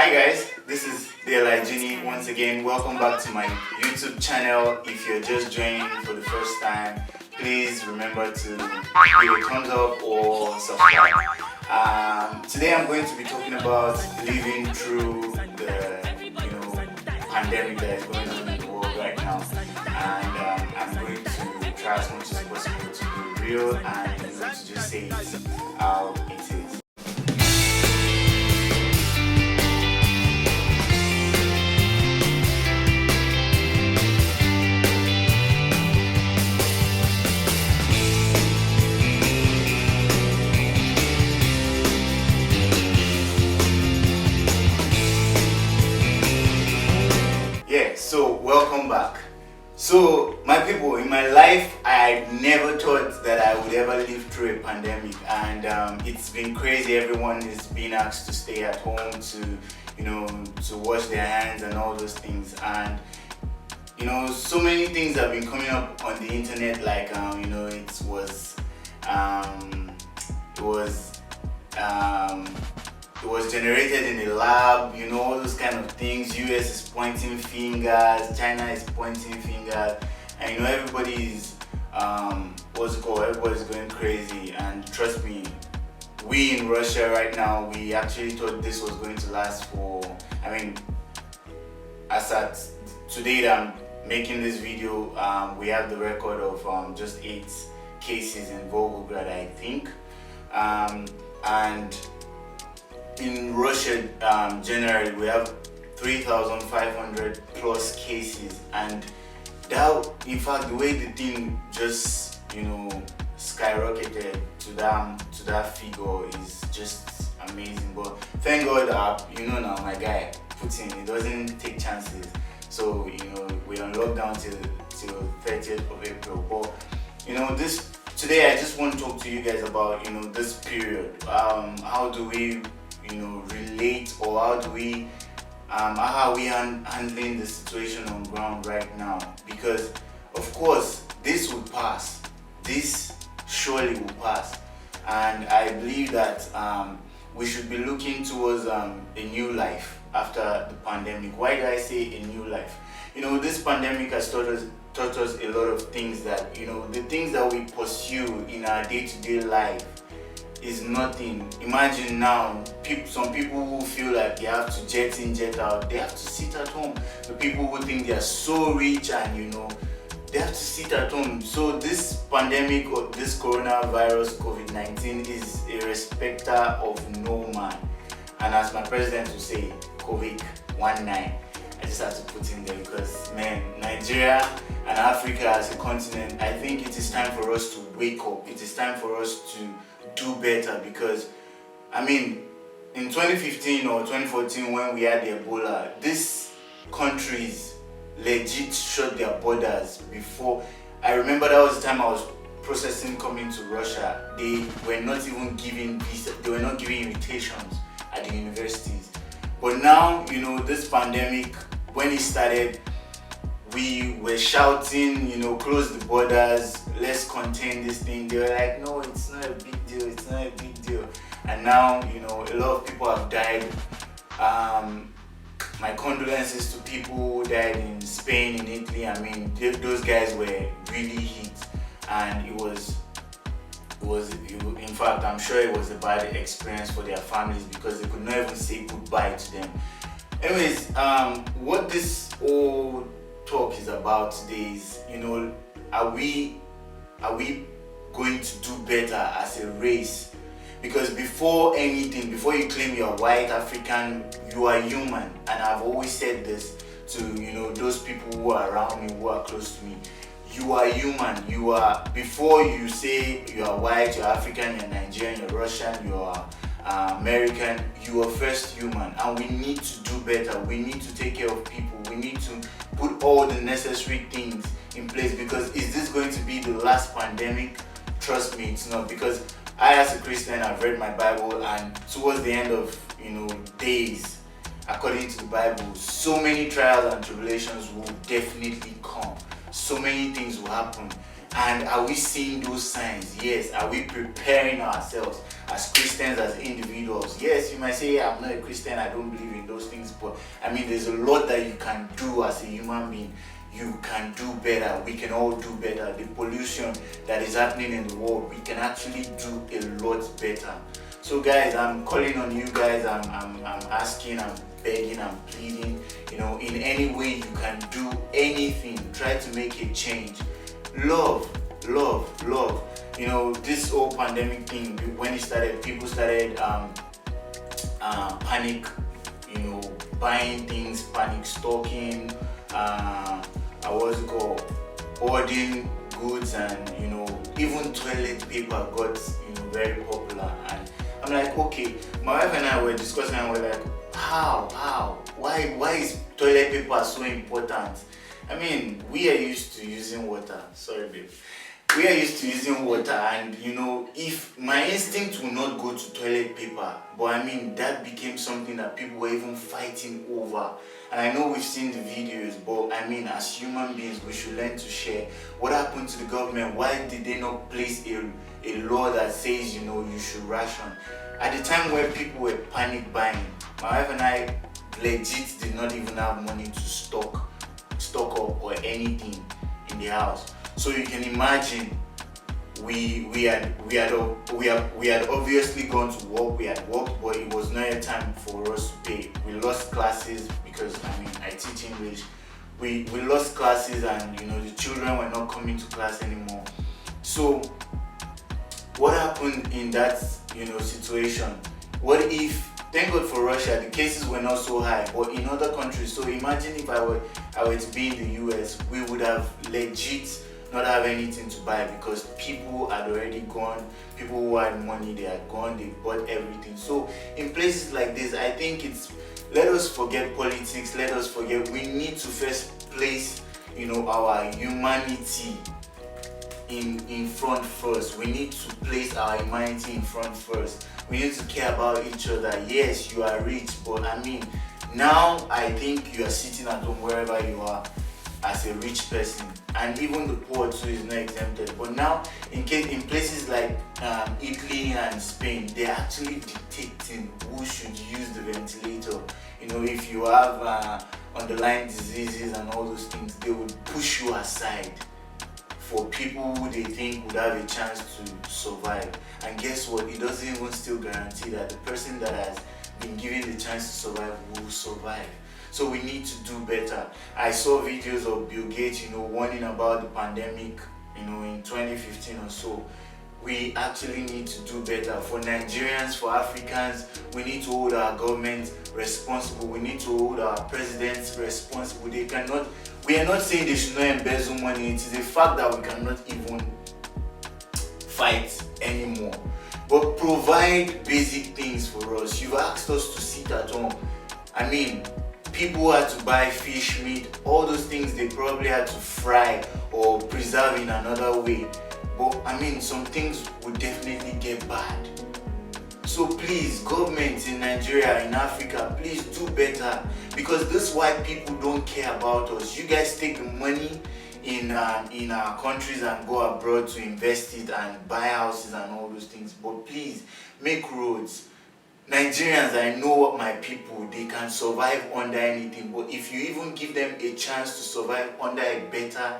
Hi guys, this is Genie. Once again, welcome back to my YouTube channel. If you're just joining for the first time, please remember to give a thumbs up or subscribe. Today I'm going to be talking about living through the pandemic that is going on in the world right now, and I'm going to try as much as possible to be real and to just say it how it is. So welcome back. So my people, in my life I never thought that I would ever live through a pandemic, and it's been crazy. Everyone is being asked to stay at home, to wash their hands and all those things, and so many things have been coming up on the internet, like it was generated in a lab, all those kind of things. US is pointing fingers, China is pointing fingers, and everybody is everybody's going crazy. And trust me, we in Russia right now, we actually thought this was going to last for, as at today that I'm making this video, we have the record of just 8 cases in Volgograd, I think, and in Russia, generally, we have 3,500 plus cases, and that, in fact, the way the thing just skyrocketed to that figure is just amazing. But thank God, now my guy Putin, he doesn't take chances. So we're on lockdown till 30th of April. But this today, I just want to talk to you guys about this period. How do we relate, or how are we handling the situation on ground right now? Because of course this will pass, this surely will pass, and I believe that we should be looking towards a new life after the pandemic. Why do I say a new life? This pandemic has taught us a lot of things, that the things that we pursue in our day-to-day life is nothing. Imagine now, some people who feel like they have to jet in, jet out, they have to sit at home. The people who think they are so rich and they have to sit at home. So this pandemic, or this coronavirus, COVID-19, is a respecter of no man. And as my president would say, COVID-19. I just have to put in there because, man, Nigeria and Africa as a continent, I think it is time for us to wake up. It is time for us to do better, because in 2015 or 2014, when we had the Ebola, these countries legit shut their borders. Before, I remember that was the time I was processing coming to Russia. They were not even giving visa, they were not giving invitations at the universities. But now, this pandemic, when it started, we were shouting, close the borders, let's contain this thing. They were like, no, it's not a big deal, it's not a big deal. And now, a lot of people have died. My condolences to people who died in Spain, in Italy. Those guys were really hit, and it was, in fact, I'm sure it was a bad experience for their families, because they could not even say goodbye to them. Anyways, what this whole talk is about today is, are we going to do better as a race? Because before anything, before you claim you're white, African, you are human. And I've always said this to those people who are around me, who are close to me. You are human. You are, before you say you are white, you're African, you're Nigerian, you're Russian, you are American, you are first human. And we need to do better. We need to take care of people. We need to put all the necessary things in place, because is this going to be the last pandemic? Trust me, it's not. Because I, as a Christian, I've read my Bible, and towards the end of days, according to the Bible, so many trials and tribulations will definitely come. So many things will happen. And are we seeing those signs? Yes. Are we preparing ourselves as Christians, as individuals. Yes, you might say, yeah, I'm not a Christian, I don't believe in those things, but I mean, there's a lot that you can do as a human being. You can do better. We can all do better. The pollution that is happening in the world, we can actually do a lot better. So guys, I'm calling on you guys. I'm asking, I'm begging, I'm pleading. You know, in any way you can do anything, try to make a change. Love. You know, this whole pandemic thing, when it started, people started panic, you know, buying things, panic stocking, what's it called, hoarding goods, and you know, even toilet paper got, you know, very popular. And I'm like, okay, my wife and I were discussing, and we're like, why is toilet paper so important? I mean, we are used to using water. Sorry, babe. We are used to using water, and you know, if my instinct will not go to toilet paper, but I mean, that became something that people were even fighting over. And I know we've seen the videos, but I mean, as human beings, we should learn to share. What happened to the government? Why did they not place a law that says, you know, you should ration? At the time where people were panic buying, my wife and I legit did not even have money to stock up or anything in the house. So you can imagine, we had obviously gone to work. We had worked, but it was not a time for us to pay. We lost classes because I mean, I teach English. We lost classes, and you know, the children were not coming to class anymore. So what happened in that, you know, situation? What if, thank God for Russia, the cases were not so high, but in other countries, so imagine if I were to be in the US, we would have legit not have anything to buy because people had already gone. People who had money, they had gone, they bought everything. So in places like this, I think let us forget politics, let us forget, we need to first place, you know, our humanity in front first. We need to place our humanity in front first. We need to care about each other. Yes, you are rich, but I mean, now I think you are sitting at home wherever you are as a rich person, and even the poor too is not exempted. But now in places like Italy and Spain, they're actually dictating who should use the ventilator. You know, if you have underlying diseases and all those things, they would push you aside for people who they think would have a chance to survive. And guess what? It doesn't even still guarantee that the person that has been given the chance to survive will survive. So we need to do better. I saw videos of Bill Gates, you know, warning about the pandemic, you know, in 2015 or so. We actually need to do better. For Nigerians, for Africans, we need to hold our government responsible. We need to hold our presidents responsible. We are not saying they should not embezzle money. It is a fact that we cannot even fight anymore. But provide basic things for us. You've asked us to sit at home. I mean, people had to buy fish, meat, all those things they probably had to fry or preserve in another way. But I mean, some things would definitely get bad. So please, governments in Nigeria, in Africa, please do better, because these white people don't care about us. You guys take the money in our countries and go abroad to invest it and buy houses and all those things. But please, make roads. Nigerians, I know what my people, they can survive under anything, but if you even give them a chance to survive under a better,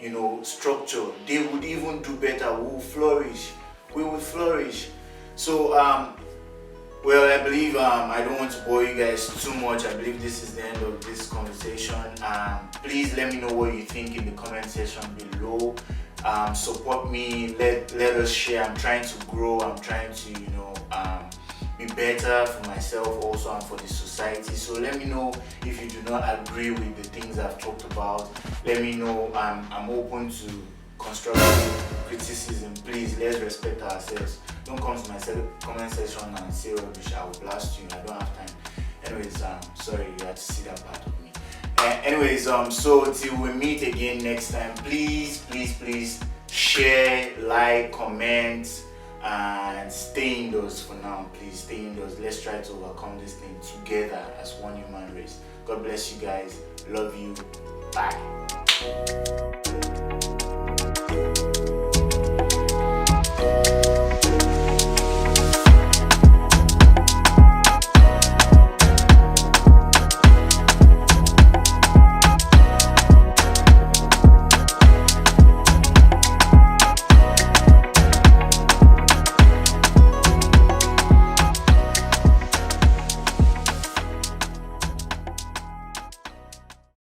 you know, structure, they would even do better. We will flourish. We will flourish. So well, I believe I don't want to bore you guys too much. I believe this is the end of this conversation. Please let me know what you think in the comment section below. Support me, let us share. I'm trying to grow. I'm trying to, you know, be better for myself also and for the society. So let me know if you do not agree with the things I've talked about. Let me know. I'm open to constructive criticism. Please, let's respect ourselves. Don't come to my comment section and say rubbish. I will blast you. I don't have time. Anyways, sorry, you had to see that part of me. Anyways, so till we meet again next time, please share, like, comment, and stay indoors for now. Please stay indoors. Let's try to overcome this thing together as one human race. God bless you guys. Love you. Bye.